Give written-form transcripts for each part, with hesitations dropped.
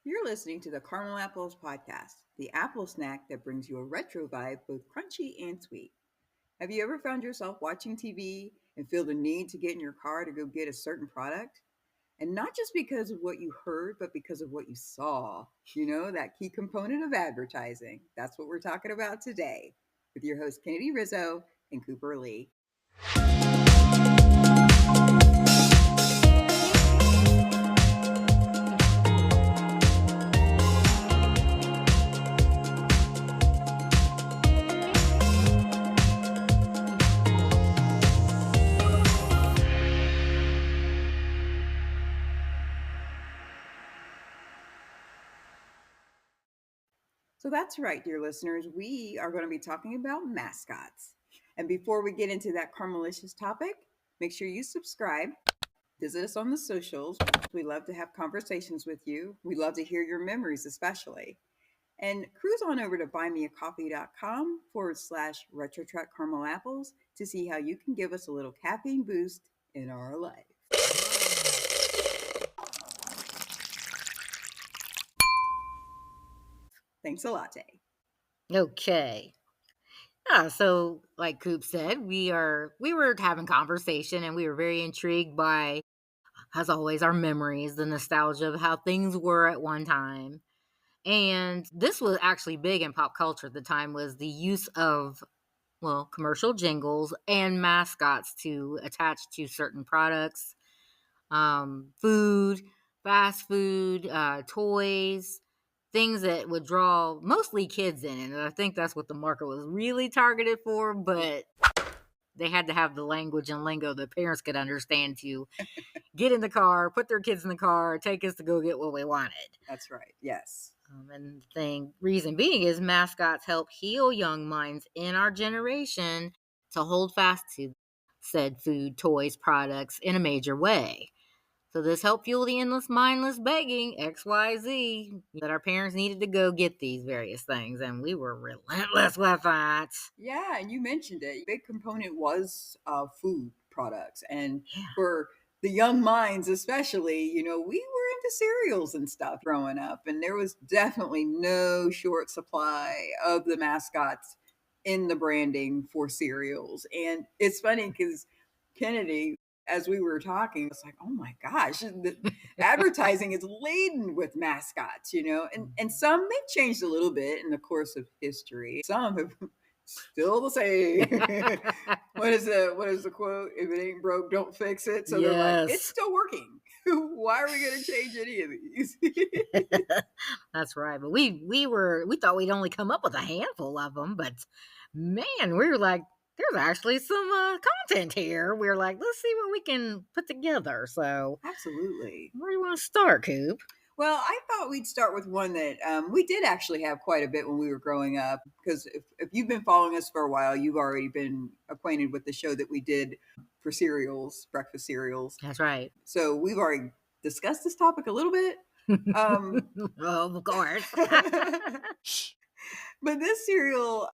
You're listening to the Caramel Apples podcast, the apple snack that brings you a retro vibe, both crunchy and sweet. Have you ever found yourself watching TV and feel the need to get in your car to go get a certain product? And not just because of what you heard, but because of what you saw. You know, that key component of advertising. That's what we're talking about today with your host, Kennedy Rizzo and Cooper Lee. So that's right, dear listeners. We are going to be talking about mascots. And before we get into that caramelicious topic, make sure you subscribe. Visit us on the socials. We love to have conversations with you. We love to hear your memories, especially. And cruise on over to buymeacoffee.com/RetroTrekwithTheCaramelApples to see how you can give us a little caffeine boost in our life. Thanks a latte. Okay. Yeah, so like Coop said, we were having conversation and we were very intrigued by, as always, our memories, the nostalgia of how things were at one time. And this was actually big in pop culture at the time, was the use of, well, commercial jingles and mascots to attach to certain products, food, fast food, toys, things that would draw mostly kids in. And I think that's what the market was really targeted for, but they had to have the language and lingo that parents could understand to get in the car, put their kids in the car, take us to go get what we wanted. That's right. Yes. And the reason being is mascots help heal young minds in our generation to hold fast to said food, toys, products in a major way. So this helped fuel the endless, mindless begging, XYZ, that our parents needed to go get these various things, and we were relentless with that. Yeah, and you mentioned it. A big component was food products. And Yeah. for the young minds, especially, we were into cereals and stuff growing up. And there was definitely no short supply of the mascots in the branding for cereals. And it's funny because Kennedy, as we were talking, it's like, oh my gosh, the advertising is laden with mascots, and some they've changed a little bit in the course of history. Some have still the same. What is the quote? If it ain't broke, don't fix it. So they're like, it's still working. Why are we going to change any of these? That's right. But we thought we'd only come up with a handful of them, but man, we were like, there's actually some content here. We were like, let's see what we can put together. So absolutely. Where do you want to start, Coop? Well, I thought we'd start with one that we did actually have quite a bit when we were growing up. Because if you've been following us for a while, you've already been acquainted with the show that we did for cereals, breakfast cereals. That's right. So we've already discussed this topic a little bit. Of course. But this cereal,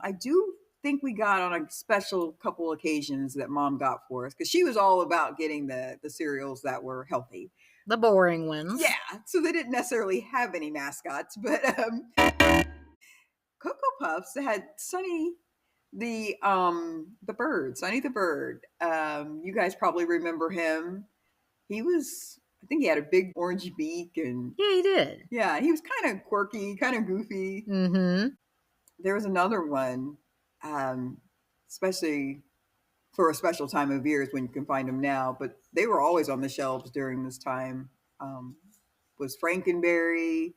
I do think we got on a special couple occasions that Mom got for us, because she was all about getting the cereals that were healthy. The boring ones. Yeah, so they didn't necessarily have any mascots, but Cocoa Puffs had Sonny the bird, Sonny the bird. You guys probably remember him. I think he had a big orange beak, and yeah, he did. Yeah, he was kind of quirky, kind of goofy. Mm-hmm. There was another one, especially for a special time of years when you can find them now, but they were always on the shelves during this time. Was Frankenberry.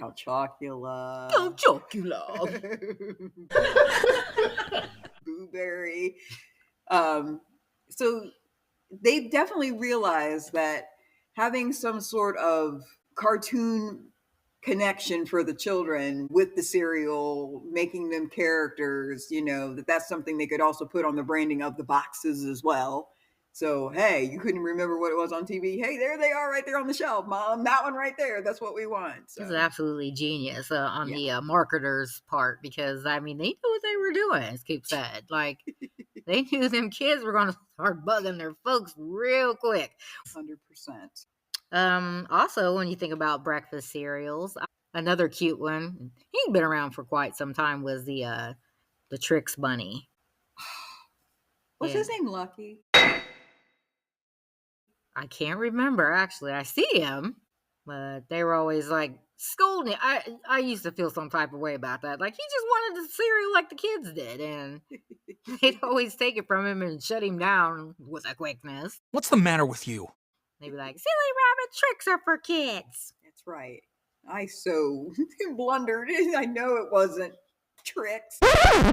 Count Chocula. Blueberry. So they've definitely realized that having some sort of cartoon connection for the children with the cereal, making them characters, that's something they could also put on the branding of the boxes as well. So, hey, you couldn't remember what it was on TV. Hey, there they are right there on the shelf, Mom. That one right there. That's what we want. This is So, absolutely genius on yeah. the marketers' part because, I mean, they knew what they were doing, as Coop said. Like, they knew them kids were going to start bugging their folks real quick. 100%. Also, when you think about breakfast cereals, another cute one, he'd been around for quite some time, was the Trix Bunny. Was his name Lucky? I can't remember, actually. I see him, but they were always like scolding. I used to feel some type of way about that. Like, he just wanted the cereal like the kids did, and they'd always take it from him and shut him down with a quickness. What's the matter with you? They'd be like, silly rabbit, tricks are for kids. That's right. I so blundered. I know it wasn't Trix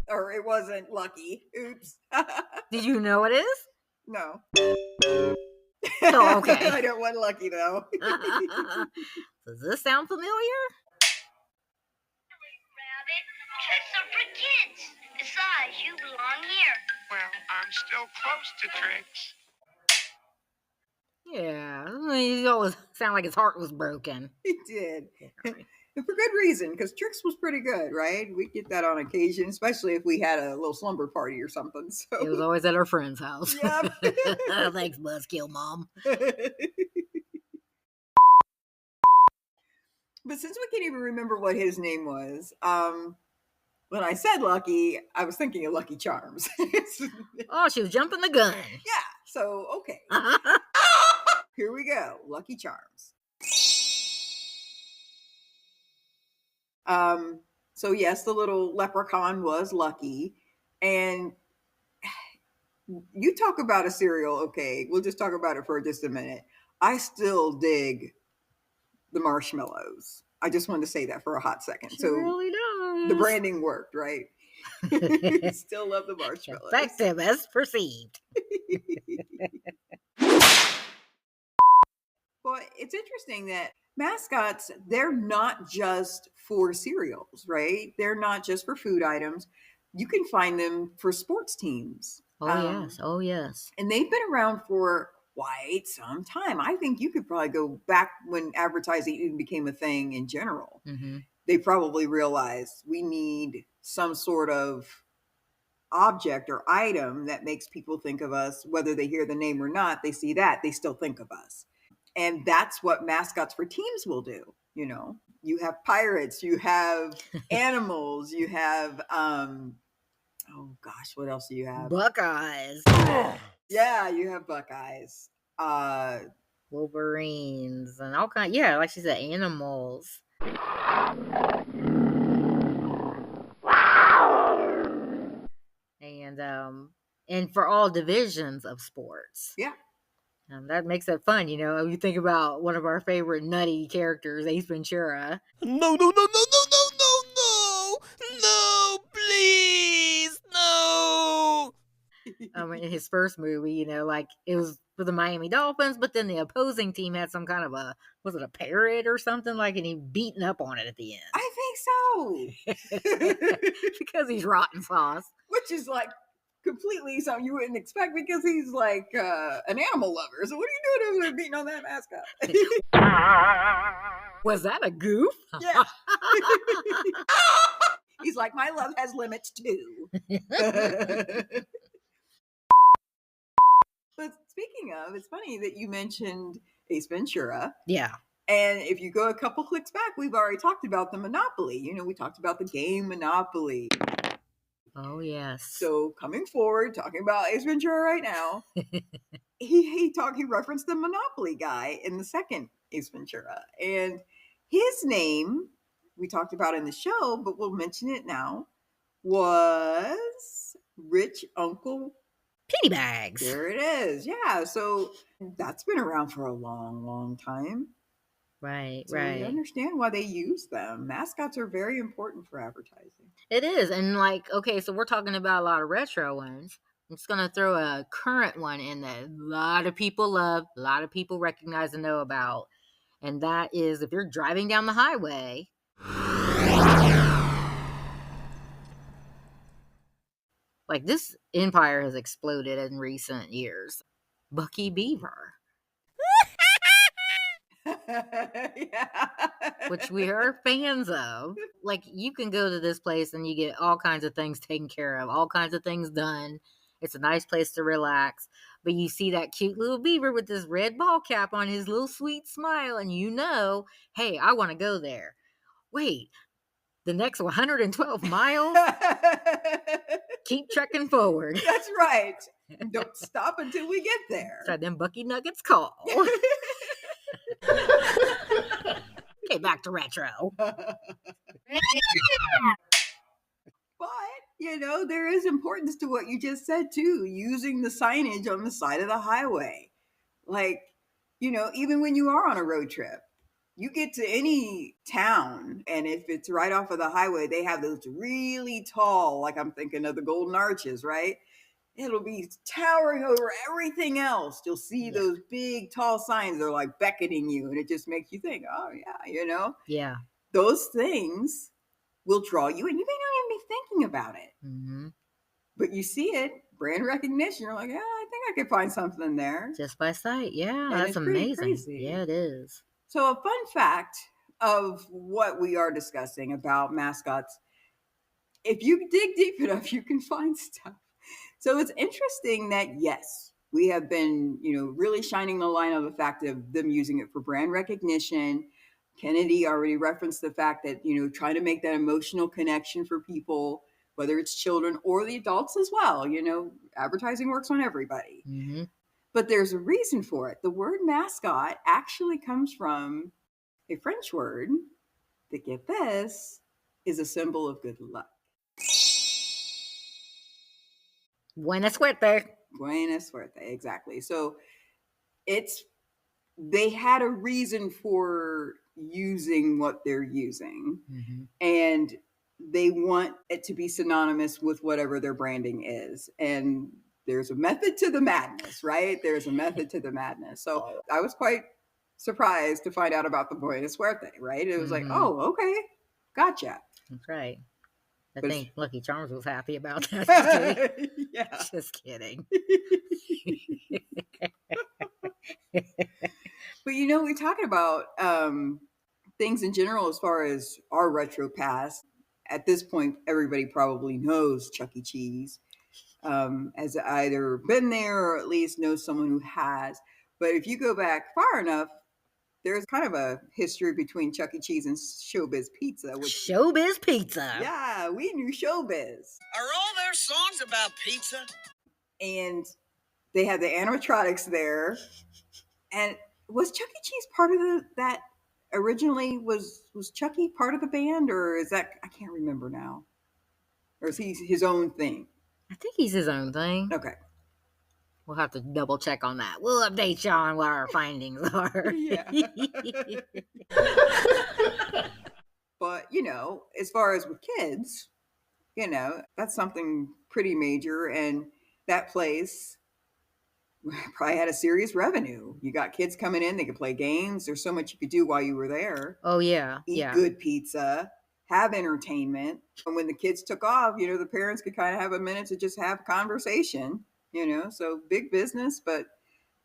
or it wasn't Lucky. Oops. Did you know it is? No. Oh, okay. I don't want Lucky though. Does this sound familiar? Rabbit, tricks are for kids. Besides, you belong here. Well, I'm still close to Trix. Yeah, he always sounded like his heart was broken. He did. And for good reason, because Trix was pretty good, right? We get that on occasion, especially if we had a little slumber party or something. So It was always at our friend's house. Yep. Thanks, Buzzkill Mom. But since we can't even remember what his name was, when I said Lucky, I was thinking of Lucky Charms. Oh, she was jumping the gun. Yeah, so okay. Here we go. Lucky Charms. So yes, the little leprechaun was Lucky. And you talk about a cereal, okay, we'll just talk about it for just a minute. I still dig the marshmallows. I just wanted to say that for a hot second. She really does. The branding worked, right? Still love the marshmallows. Effective as perceived. Well, it's interesting that mascots, they're not just for cereals, right? They're not just for food items. You can find them for sports teams. Yes. Oh, yes. And they've been around for quite some time. I think you could probably go back when advertising even became a thing in general. Mm-hmm. They probably realized we need some sort of object or item that makes people think of us, whether they hear the name or not. They see that, they still think of us. And that's what mascots for teams will do. You know, you have pirates, you have animals, you have, oh gosh, what else do you have? Buckeyes. Yeah, you have Buckeyes. Wolverines and all kinds. Yeah, like she said, animals. And for all divisions of sports. Yeah. That makes it fun, you know. You think about one of our favorite nutty characters, Ace Ventura. No, please, no. In his first movie, you know, like it was for the Miami Dolphins, but then the opposing team had some kind of was it a parrot or something like, and he beaten up on it at the end. I think so. Because he's rotten sauce. Which is like completely something you wouldn't expect because he's like an animal lover. So what are you doing over there beating on that mascot? Was that a goof? Yeah. He's like, my love has limits too. But speaking of, it's funny that you mentioned Ace Ventura. Yeah. And if you go a couple clicks back, we've already talked about the Monopoly. You know, we talked about the game Monopoly. Oh, yes. So coming forward, talking about Ace Ventura right now, he referenced the Monopoly guy in the second Ace Ventura. And his name, we talked about in the show, but we'll mention it now, was Rich Uncle Pennybags. There it is. Yeah. So that's been around for a long, long time. Right, so right. You understand why they use them. Mascots are very important for advertising. It is. And like, okay, so we're talking about a lot of retro ones. I'm just going to throw a current one in that a lot of people love, a lot of people recognize and know about. And that is if you're driving down the highway. Like, this empire has exploded in recent years. Bucky Beaver, Yeah. which we are fans of. Like, you can go to this place and you get all kinds of things taken care of, all kinds of things done. It's a nice place to relax. But you see that cute little beaver with this red ball cap on, his little sweet smile, and you know, hey, I want to go there. Wait, the next 112 miles? Keep trekking forward. That's right. Don't stop until we get there. So them Bucky Nuggets call. Okay, back to retro. But, there is importance to what you just said, too, using the signage on the side of the highway. Like, even when you are on a road trip, you get to any town, and if it's right off of the highway, they have those really tall, like I'm thinking of the Golden Arches, right? It'll be towering over everything else. You'll see those big, tall signs. They're like beckoning you, and it just makes you think, oh, yeah, Yeah. Those things will draw you, and you may not even be thinking about it. Mm-hmm. But you see it, brand recognition. You're like, yeah, I think I could find something there. Just by sight. Yeah, And that's it's pretty amazing. crazy. Yeah, it is. So a fun fact of what we are discussing about mascots, if you dig deep enough, you can find stuff. So it's interesting that, yes, we have been, really shining the light on the fact of them using it for brand recognition. Kennedy already referenced the fact that, trying to make that emotional connection for people, whether it's children or the adults as well. Advertising works on everybody. Mm-hmm. But there's a reason for it. The word mascot actually comes from a French word that, get this, is a symbol of good luck. Buena suerte. Buena suerte, exactly. So they had a reason for using what they're using. Mm-hmm. And they want it to be synonymous with whatever their branding is. And there's a method to the madness, right? There's a method to the madness. So I was quite surprised to find out about the Buena Suerte, right? It was like, oh, okay, gotcha. That's right. I But think Lucky Charms was happy about that. yeah. Just kidding. But we're talking about things in general as far as our retro past. At this point, everybody probably knows Chuck E. Cheese, has either been there or at least knows someone who has. But if you go back far enough, there's kind of a history between Chuck E. Cheese and Showbiz Pizza. Showbiz Pizza. Yeah, we knew Showbiz. Are all their songs about pizza? And they had the animatronics there. And was Chuck E. Cheese part of that originally? Was Chucky part of the band, or is that, I can't remember now? Or is he his own thing? I think he's his own thing. Okay. We'll have to double check on that. We'll update you on what our findings are. Yeah. But, as far as with kids, that's something pretty major. And that place probably had a serious revenue. You got kids coming in, they could play games. There's so much you could do while you were there. Oh, yeah. Eat good pizza, have entertainment. And when the kids took off, the parents could kind of have a minute to just have conversation, so big business, but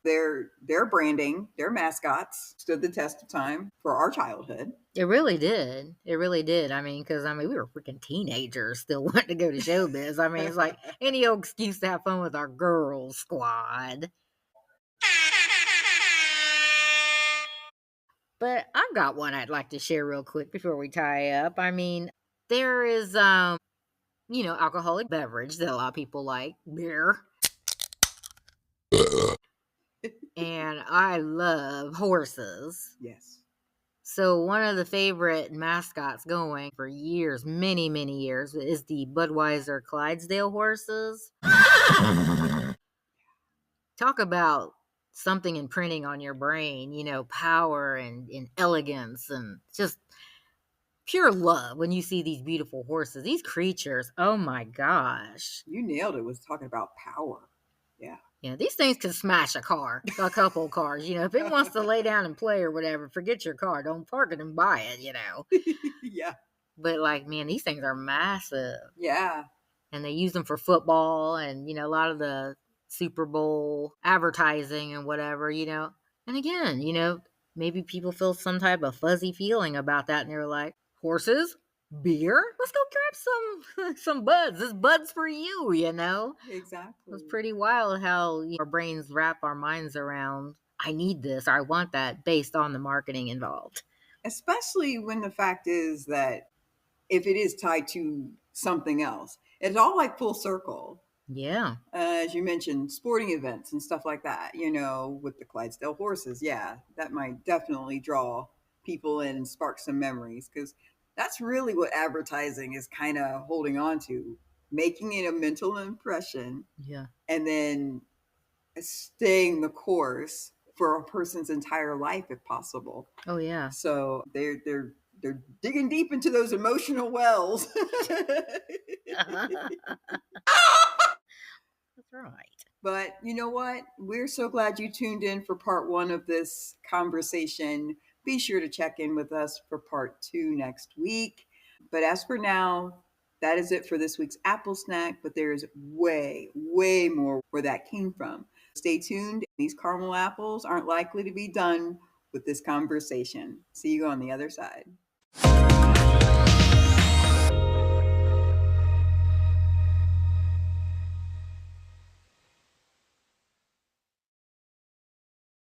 their branding, their mascots stood the test of time for our childhood. It really did. It really did. I mean, because, we were freaking teenagers still wanting to go to Showbiz. I mean, it's like any old excuse to have fun with our girls squad. But I've got one I'd like to share real quick before we tie up. I mean, there is, alcoholic beverage that a lot of people like, beer. And I love horses. Yes. So one of the favorite mascots going for years, many, many years, is the Budweiser Clydesdale horses. Talk about something imprinting on your brain, power and elegance and just pure love when you see these beautiful horses, these creatures. Oh my gosh. You nailed it. Was talking about power. Yeah. Yeah, these things can smash a couple cars. If it wants to lay down and play or whatever, forget your car. Don't park it and buy it, Yeah. But man, these things are massive. Yeah. And they use them for football and, a lot of the Super Bowl advertising and whatever, And again, maybe people feel some type of fuzzy feeling about that and they're like, horses? Beer? Let's go grab some buds. This bud's for you, Exactly. It's pretty wild how our brains wrap our minds around, I need this or I want that based on the marketing involved. Especially when the fact is that if it is tied to something else, it's all like full circle. Yeah. As you mentioned, sporting events and stuff like that, with the Clydesdale horses. Yeah, that might definitely draw people in and spark some memories because that's really what advertising is kind of holding on to, making it a mental impression. Yeah. And then staying the course for a person's entire life if possible. Oh yeah. So they're digging deep into those emotional wells. That's right. But you know what? We're so glad you tuned in for part 1 of this conversation. Be sure to check in with us for part 2 next week. But as for now, that is it for this week's Apple Snack. But there is way, way more where that came from. Stay tuned. These caramel apples aren't likely to be done with this conversation. See you on the other side.